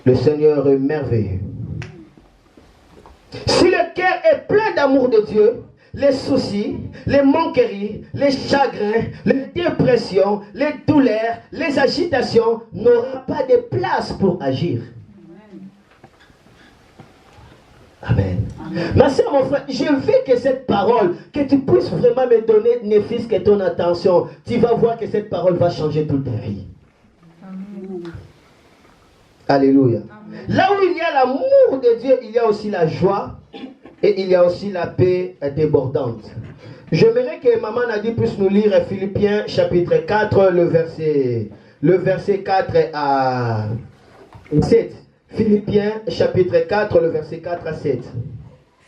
Le Seigneur est merveilleux. Si le cœur est plein d'amour de Dieu, les soucis, les manqueries, les chagrins, les dépressions, les douleurs, les agitations n'auront pas de place pour agir. Amen. Ma soeur, mon frère, je veux que cette parole, que tu puisses vraiment me donner, ne fût-ce que ton attention. Tu vas voir que cette parole va changer toute ta vie. Amen. Alléluia. Amen. Là où il y a l'amour de Dieu, il y a aussi la joie et il y a aussi la paix débordante. J'aimerais que Maman Nadi puisse nous lire Philippiens chapitre 4, le verset 4 à 7. Philippiens chapitre 4, le verset 4 à 7.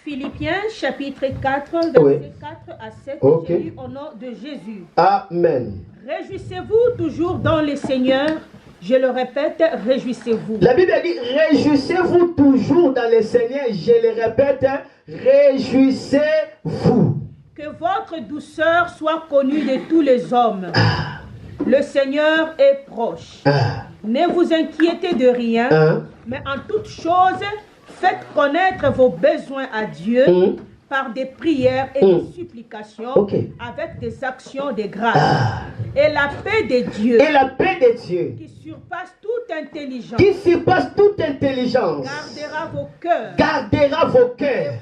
Philippiens chapitre 4, verset 4 à 7. Okay. Je lis au nom de Jésus. Amen. Réjouissez-vous toujours dans le Seigneur. Je le répète, réjouissez-vous. La Bible dit, réjouissez-vous toujours dans le Seigneur. Je le répète, réjouissez-vous. Que votre douceur soit connue de tous les hommes. Le Seigneur est proche. Ne vous inquiétez de rien, mais en toute chose, faites connaître vos besoins à Dieu par des prières et des supplications, avec des actions de grâce. Et la paix de Dieu, qui surpasse toute intelligence, gardera vos cœurs,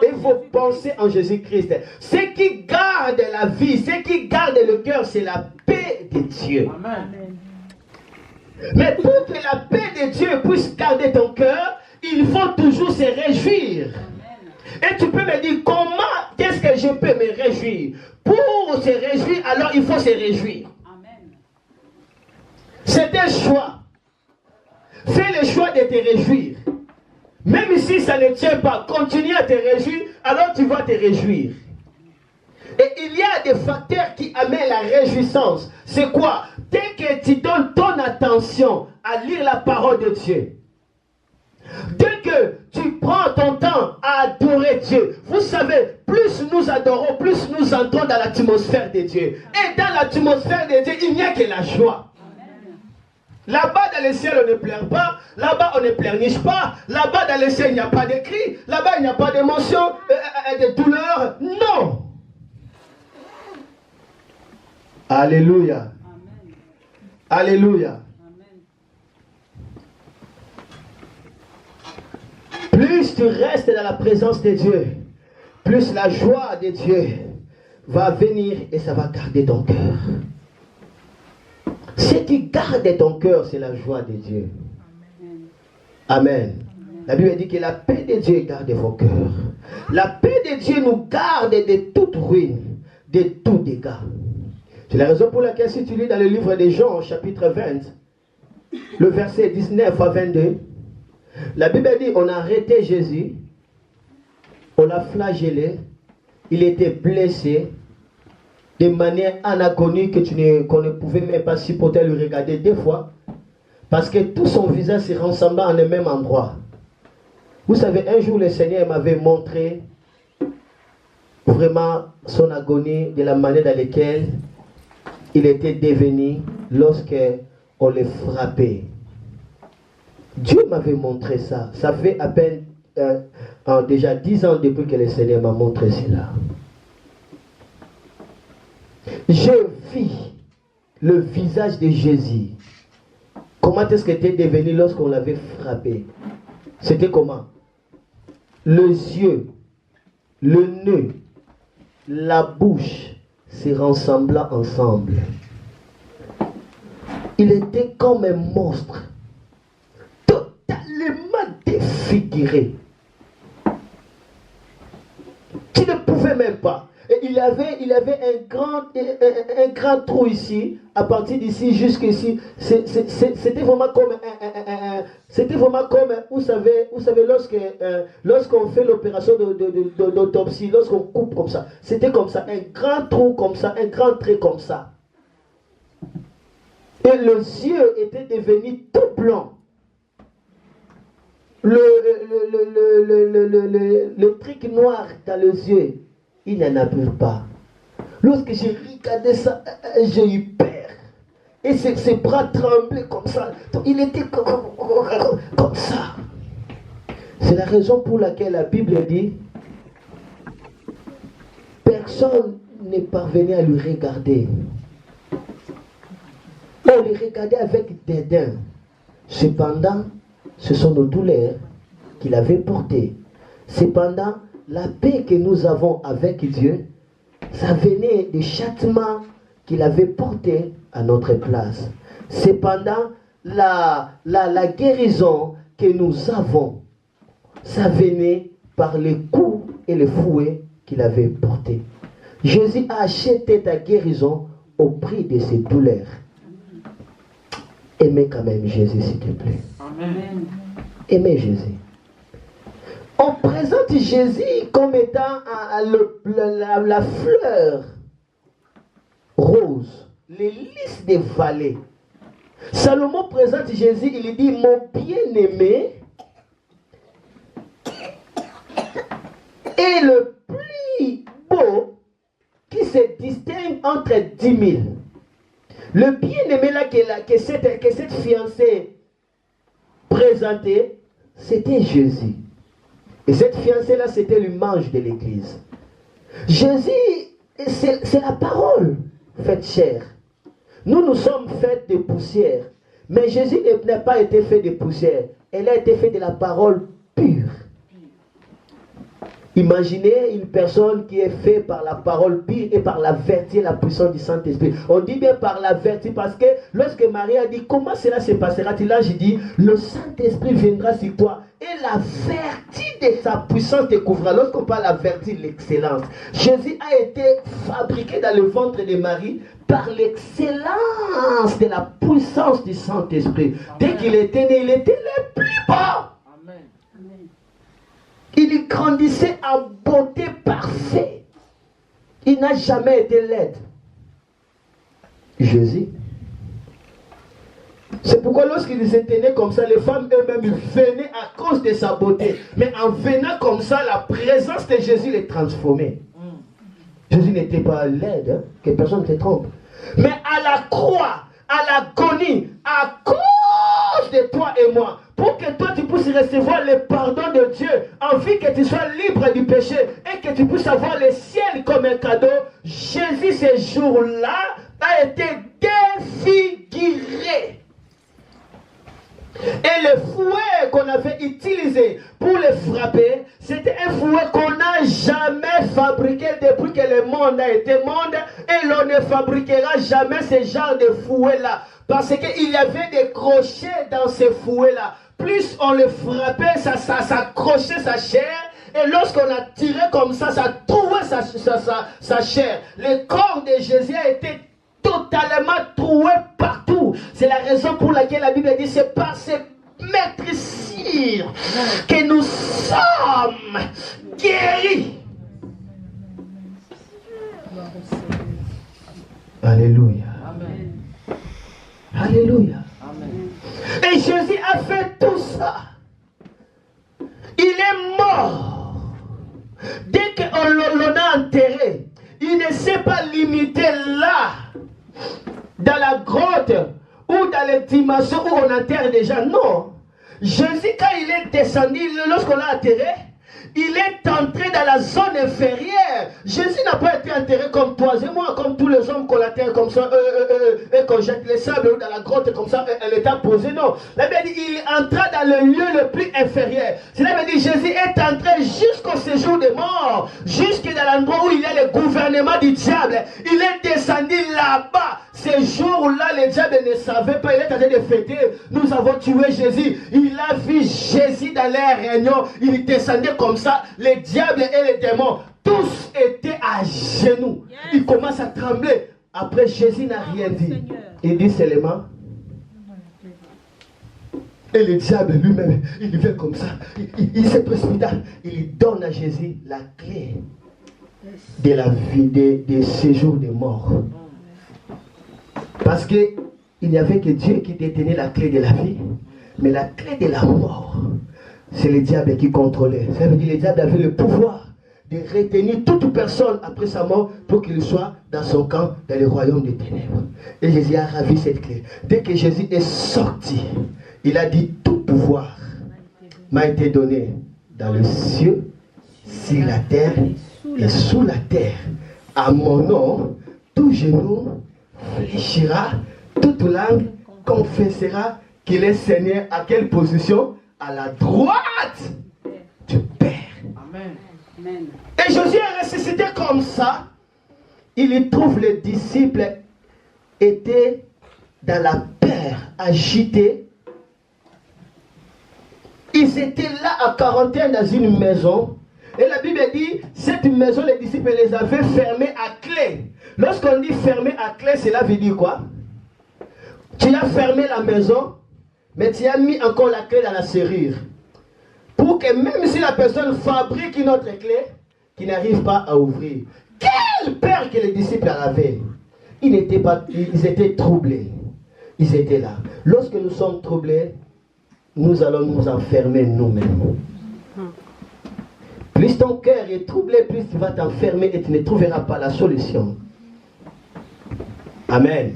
et vos pensées en Jésus-Christ. Ce qui garde la vie, ce qui garde le cœur, c'est la paix de Dieu. Amen. Mais pour que la paix de Dieu puisse garder ton cœur, il faut toujours se réjouir. Et tu peux me dire, comment est-ce que je peux me réjouir? Pour se réjouir, alors il faut se réjouir. Amen. C'est un choix. Fais le choix de te réjouir. Même si ça ne tient pas, continue à te réjouir, alors tu vas te réjouir. Et il y a des facteurs qui amènent la réjouissance. C'est quoi? Dès que tu donnes ton attention à lire la parole de Dieu, dès que tu prends ton temps à adorer Dieu, vous savez, plus nous adorons, plus nous entrons dans l'atmosphère de Dieu. Et dans l'atmosphère de Dieu, il n'y a que la joie. Là-bas dans le ciel, on ne pleure pas. Là-bas, on ne pleurniche pas. Là-bas dans le ciel, il n'y a pas de cris. Là-bas, il n'y a pas d'émotion, de douleur. Non. Alléluia. Amen. Alléluia. Amen. Plus tu restes dans la présence de Dieu, plus la joie de Dieu va venir et ça va garder ton cœur. Ce qui garde ton cœur, c'est la joie de Dieu. Amen. Amen. La Bible dit que la paix de Dieu garde vos cœurs. La paix de Dieu nous garde de toute ruine, de tout dégât. C'est la raison pour laquelle si tu lis dans le livre de Jean, chapitre 20, le verset 19 à 22, la Bible dit, on a arrêté Jésus, on l'a flagellé, il était blessé, de manière anachronique qu'on ne pouvait même pas supporter le regarder deux fois, parce que tout son visage se ressemblait en un même endroit. Vous savez, un jour le Seigneur m'avait montré vraiment son agonie, de la manière dans laquelle il était devenu lorsque on le frappait. Dieu m'avait montré ça. Ça fait à peine déjà 10 ans depuis que le Seigneur m'a montré cela. Je vis le visage de Jésus. Comment est-ce qu'il était devenu lorsqu'on l'avait frappé? C'était comment? Les yeux, le nez, la bouche se ressemblaient ensemble. Il était comme un monstre, totalement défiguré. Tu ne pouvais même pas. Et il avait un grand trou ici, à partir d'ici jusqu'ici. C'était vraiment comme, vous savez lorsqu'on fait l'opération d'autopsie, lorsqu'on coupe comme ça. C'était comme ça, un grand trou comme ça, un grand trait comme ça. Et les yeux étaient devenus tout blancs. Le truc noir dans les yeux, il n'en a plus pas. Lorsque j'ai regardé ça, j'ai eu peur. Et ses bras tremblaient comme ça. Donc, il était comme ça. C'est la raison pour laquelle la Bible dit personne n'est parvenu à lui regarder. On le regardait avec dédain. Cependant, ce sont nos douleurs qu'il avait portées. Cependant, la paix que nous avons avec Dieu, ça venait des châtiments qu'il avait portés à notre place. Cependant, la guérison que nous avons, ça venait par les coups et les fouets qu'il avait portés. Jésus a acheté ta guérison au prix de ses douleurs. Aimez quand même Jésus, s'il te plaît. Amen. Aimez Jésus. On présente Jésus comme étant la fleur rose, les lys des vallées. Salomon présente Jésus, il dit, mon bien-aimé est le plus beau qui se distingue entre 10 000. Le bien-aimé là que cette fiancée présentait, c'était Jésus. Et cette fiancée là, c'était l'image de l'église. Jésus, c'est la parole faite chair. Nous sommes faits de poussière. Mais Jésus n'a pas été fait de poussière. Elle a été faite de la parole pure. Imaginez une personne qui est faite par la parole pure et par la vertu et la puissance du Saint-Esprit. On dit bien par la vertu parce que lorsque Marie a dit comment cela se passera-t-il, là j'ai dit le Saint-Esprit viendra sur toi et la vertu de sa puissance te couvrira. Lorsqu'on parle de la vertu, l'excellence, Jésus a été fabriqué dans le ventre de Marie par l'excellence de la puissance du Saint-Esprit. Dès qu'il était né, il était le plus beau. Il grandissait en beauté parfaite. Il n'a jamais été laid. Jésus. C'est pourquoi lorsqu'il s'était né comme ça, les femmes elles-mêmes venaient à cause de sa beauté. Mais en venant comme ça, la présence de Jésus les transformait. Jésus n'était pas laid, hein, que personne ne se trompe. Mais à la croix, à l'agonie, à cause de toi et moi, pour que toi tu puisses recevoir le pardon de Dieu, envie que tu sois libre du péché et que tu puisses avoir le ciel comme un cadeau, Jésus ce jour-là a été défiguré. Et le fouet qu'on avait utilisé pour le frapper, c'était un fouet qu'on n'a jamais fabriqué depuis que le monde a été monde, et l'on ne fabriquera jamais ce genre de fouet-là. Parce qu'il y avait des crochets dans ces fouets-là. Plus on le frappait, ça accrochait sa chair. Et lorsqu'on a tiré comme ça, ça trouait sa chair. Le corps de Jésus a été totalement troué partout. C'est la raison pour laquelle la Bible dit c'est par ces maîtrisures que nous sommes guéris. Alléluia. Amen. Alléluia. Amen. Et Jésus a fait tout ça. Il est mort. Dès qu'on l'a enterré, il ne s'est pas limité là, dans la grotte ou dans les dimensions où on enterre déjà. Non. Jésus, quand il est descendu, lorsqu'on l'a enterré, il est entré dans la zone inférieure. Jésus n'a pas été enterré comme toi et moi, comme tous les hommes qu'on enterre comme ça, et qu'on jette les sables dans la grotte comme ça, elle est posée. Non. La Bible dit il entra dans le lieu le plus inférieur. Cela veut dire Jésus est entré jusqu'au séjour des morts, jusque dans l'endroit où il y a le gouvernement du diable. Il est descendu là-bas. Ces jours-là, le diable ne savait pas, il est en train de fêter. Nous avons tué Jésus. Il a vu Jésus dans leur réunion. Il descendait comme ça. Les diables et les démons, tous étaient à genoux. Ils commencent à trembler. Après, Jésus n'a rien dit. Il dit seulement. Et le diable lui-même, il vient comme ça. Il se précipite. Il donne à Jésus la clé de la vie, des séjours des morts. Parce qu'il n'y avait que Dieu qui détenait la clé de la vie. Mais la clé de la mort, c'est le diable qui contrôlait. Ça veut dire que le diable avait le pouvoir de retenir toute personne après sa mort pour qu'il soit dans son camp, dans le royaume des ténèbres. Et Jésus a ravi cette clé. Dès que Jésus est sorti, il a dit tout pouvoir m'a été donné dans le ciel, sur la terre et sous la terre. À mon nom, tout genou fléchira, toute langue confessera qu'il est Seigneur. À quelle position? À la droite du Père. Amen. Et Jésus est ressuscité comme ça. Il y trouve les disciples étaient dans la peur, agités. Ils étaient là à quarantaine dans une maison. Et la Bible dit, cette maison, les disciples les avaient fermées à clé. Lorsqu'on dit fermé à clé, cela veut dire quoi? Tu as fermé la maison, mais tu as mis encore la clé dans la serrure. Pour que même si la personne fabrique une autre clé, qui n'arrive pas à ouvrir. Quelle peur que les disciples avaient! Ils étaient troublés. Ils étaient là. Lorsque nous sommes troublés, nous allons nous enfermer nous-mêmes. Plus ton cœur est troublé, plus tu vas t'enfermer et tu ne trouveras pas la solution. Amen.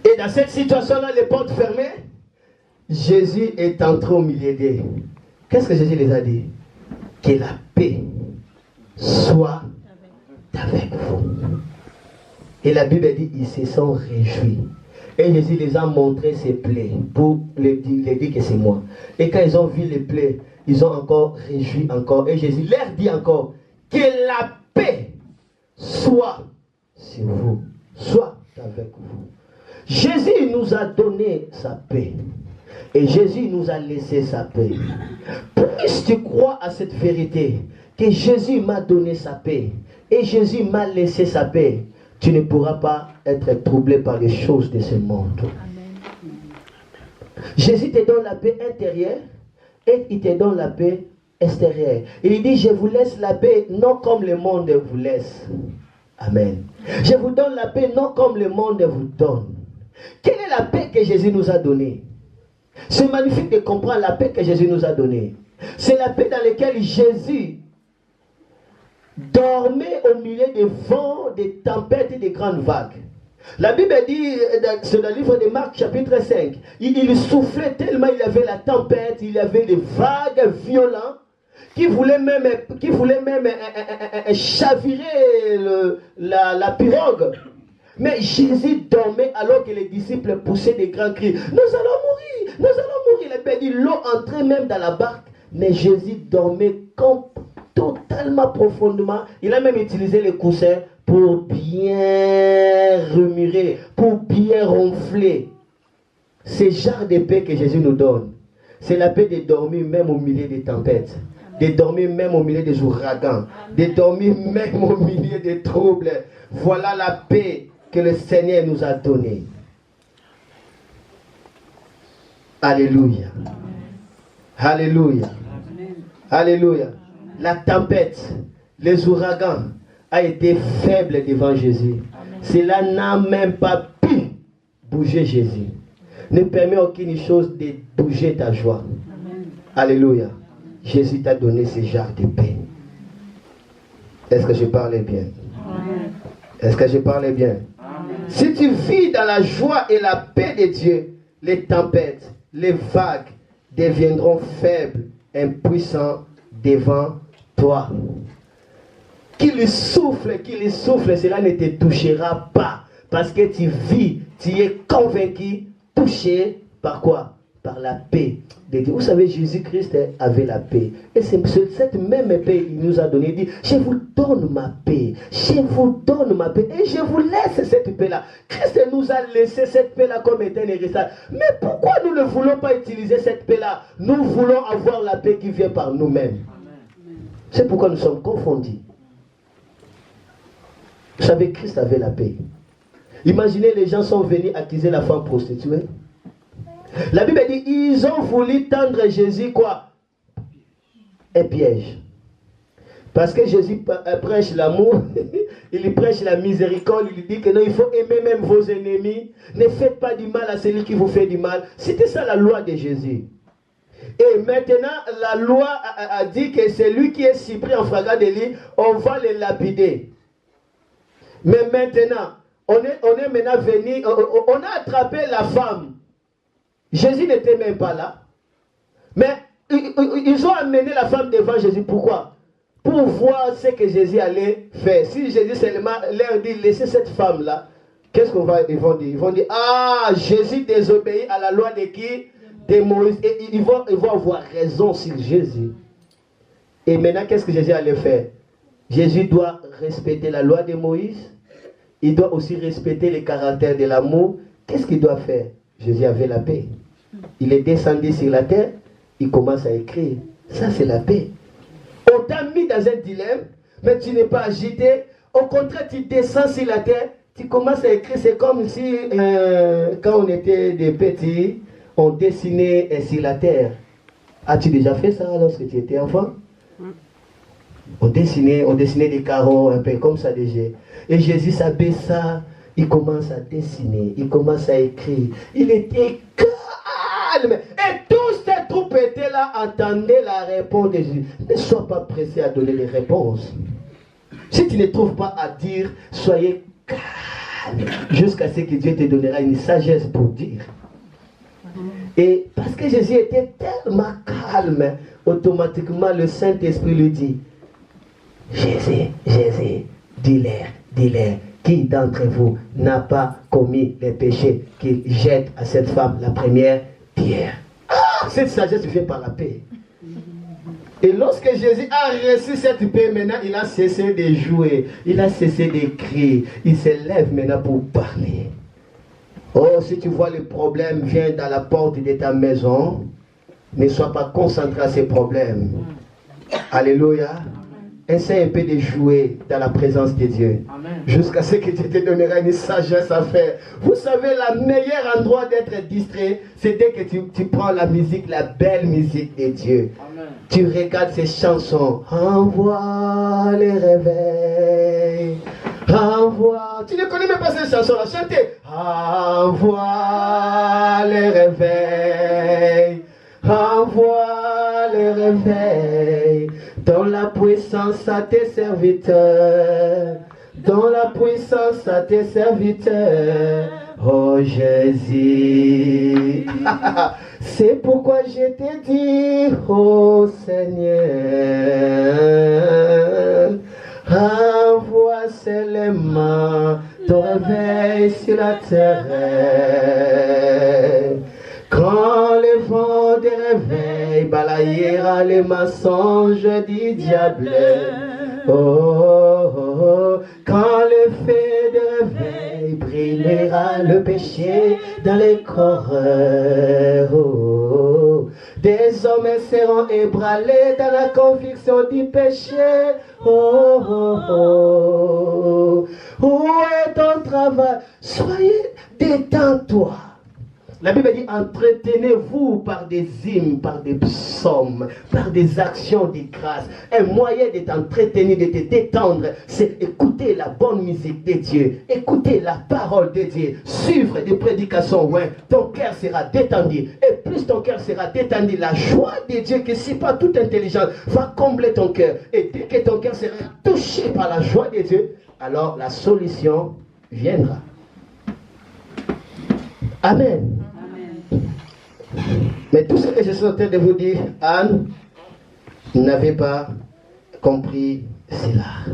Et dans cette situation-là, les portes fermées, Jésus est entré au milieu d'eux. Qu'est-ce que Jésus les a dit? Que la paix soit avec vous. Et la Bible dit, ils se sont réjouis. Et Jésus les a montré ses plaies pour les dire que c'est moi. Et quand ils ont vu les plaies, ils ont encore réjoui encore. Et Jésus leur dit encore, que la paix soit sur vous, soit avec vous. Jésus nous a donné sa paix. Et Jésus nous a laissé sa paix. Plus tu crois à cette vérité, que Jésus m'a donné sa paix, et Jésus m'a laissé sa paix, tu ne pourras pas être troublé par les choses de ce monde. Amen. Jésus te donne la paix intérieure et il te donne la paix extérieure. Il dit, je vous laisse la paix, non comme le monde vous laisse. Amen. Je vous donne la paix, non comme le monde vous donne. Quelle est la paix que Jésus nous a donnée? C'est magnifique de comprendre la paix que Jésus nous a donnée. C'est la paix dans laquelle Jésus dormait au milieu des vents, des tempêtes et des grandes vagues. La Bible dit, c'est dans le livre de Marc chapitre 5, il soufflait tellement, il y avait la tempête, il y avait des vagues violentes qui voulaient même chavirer la pirogue. Mais Jésus dormait alors que les disciples poussaient des grands cris. Nous allons mourir, nous allons mourir. La Bible dit, l'eau entrait même dans la barque, mais Jésus dormait totalement profondément. Il a même utilisé les coussins pour bien remuer, pour bien ronfler. C'est le genre de paix que Jésus nous donne. C'est la paix de dormir même au milieu des tempêtes, de dormir même au milieu des ouragans, de dormir même au milieu des troubles. Voilà la paix que le Seigneur nous a donnée. Alléluia. Alléluia. Alléluia. La tempête, les ouragans a été faible devant Jésus. Cela n'a même pas pu bouger Jésus. Ne permet aucune chose de bouger ta joie. Amen. Alléluia. Jésus t'a donné ce genre de paix. Est-ce que je parlais bien? Amen. Est-ce que je parlais bien? Amen. Si tu vis dans la joie et la paix de Dieu, les tempêtes, les vagues deviendront faibles, impuissants devant toi. Qu'il souffle, cela ne te touchera pas. Parce que tu vis, tu es convaincu, touché par quoi? Par la paix de Dieu. Vous savez, Jésus-Christ avait la paix. Et c'est cette même paix qu'il nous a donné. Il dit, je vous donne ma paix. Je vous donne ma paix. Et je vous laisse cette paix-là. Christ nous a laissé cette paix-là comme étant un héritage. Mais pourquoi nous ne voulons pas utiliser cette paix-là? Nous voulons avoir la paix qui vient par nous-mêmes. C'est pourquoi nous sommes confondus. Vous savez, Christ avait la paix. Imaginez, les gens sont venus accuser la femme prostituée. La Bible dit, ils ont voulu tendre Jésus quoi? Un piège. Parce que Jésus prêche l'amour, il prêche la miséricorde, il dit que non, il faut aimer même vos ennemis. Ne faites pas du mal à celui qui vous fait du mal. C'était ça la loi de Jésus. Et maintenant, la loi a dit que celui qui est surpris en flagrant délit, on va le lapider. Mais maintenant, on est maintenant venu, on a attrapé la femme. Jésus n'était même pas là. Mais ils ont amené la femme devant Jésus. Pourquoi? Pour voir ce que Jésus allait faire. Si Jésus seulement leur dit, laissez cette femme-là, qu'est-ce qu'ils vont dire? Ils vont dire, ah, Jésus désobéit à la loi de qui? De Moïse. Et ils vont avoir raison sur Jésus. Et maintenant, qu'est-ce que Jésus allait faire? Jésus doit respecter la loi de Moïse. Il doit aussi respecter le caractère de l'amour. Qu'est-ce qu'il doit faire? Jésus avait la paix. Il est descendu sur la terre. Il commence à écrire. Ça, c'est la paix. On t'a mis dans un dilemme, mais tu n'es pas agité. Au contraire, tu descends sur la terre. Tu commences à écrire. C'est comme si, quand on était des petits, on dessinait sur la terre. As-tu déjà fait ça lorsque tu étais enfant? On dessinait des carreaux, un peu comme ça déjà. Et Jésus s'abaissa, il commence à dessiner, il commence à écrire. Il était calme. Et tous ces troupes étaient là, attendaient la réponse de Jésus. Ne sois pas pressé à donner les réponses. Si tu ne trouves pas à dire, soyez calme, jusqu'à ce que Dieu te donnera une sagesse pour dire. Et parce que Jésus était tellement calme, automatiquement le Saint-Esprit lui dit, Jésus, dis-leur, qui d'entre vous n'a pas commis les péchés, qu'il jette à cette femme la première pierre. Ah, cette sagesse vient par la paix. Et lorsque Jésus a reçu cette paix, maintenant il a cessé de jouer, il a cessé d'écrire, il se lève maintenant pour parler. Oh, si tu vois le problème vient dans la porte de ta maison, ne sois pas concentré à ces problèmes. Alléluia. Essaie un peu de jouer dans la présence de Dieu. Jusqu'à ce que Dieu te donnera une sagesse à faire. Vous savez, le meilleur endroit d'être distrait, c'est dès que tu prends la musique, la belle musique de Dieu. Amen. Tu regardes ces chansons. Envoie les réveils. Envoie. Tu ne connais même pas ces chansons-là. Chantez. Envoie les réveils. Envoie les réveils. Dans la puissance à tes serviteurs, dans la puissance à tes serviteurs, oh Jésus. C'est pourquoi je t'ai dit, oh Seigneur, envoie seulement ton réveil sur la terre. Quand le vent de réveil balayera les mensonges du diable, oh, oh, oh. Quand le feu de réveil brûlera le péché dans les corps, oh, oh. Des hommes seront ébranlés dans la conviction du péché, oh, oh, oh. Où est ton travail? Soyez détends-toi. La Bible dit, entretenez-vous par des hymnes, par des psaumes, par des actions de grâce. Un moyen de t'entretenir, de te détendre, c'est écouter la bonne musique de Dieu, écouter la parole de Dieu, suivre des prédications. Ouais, ton cœur sera détendu. Et plus ton cœur sera détendu, la joie de Dieu, qui n'est pas toute intelligence, va combler ton cœur. Et dès que ton cœur sera touché par la joie de Dieu, alors la solution viendra. Amen. Mais tout ce que je suis en train de vous dire, Anne n'avait pas compris cela.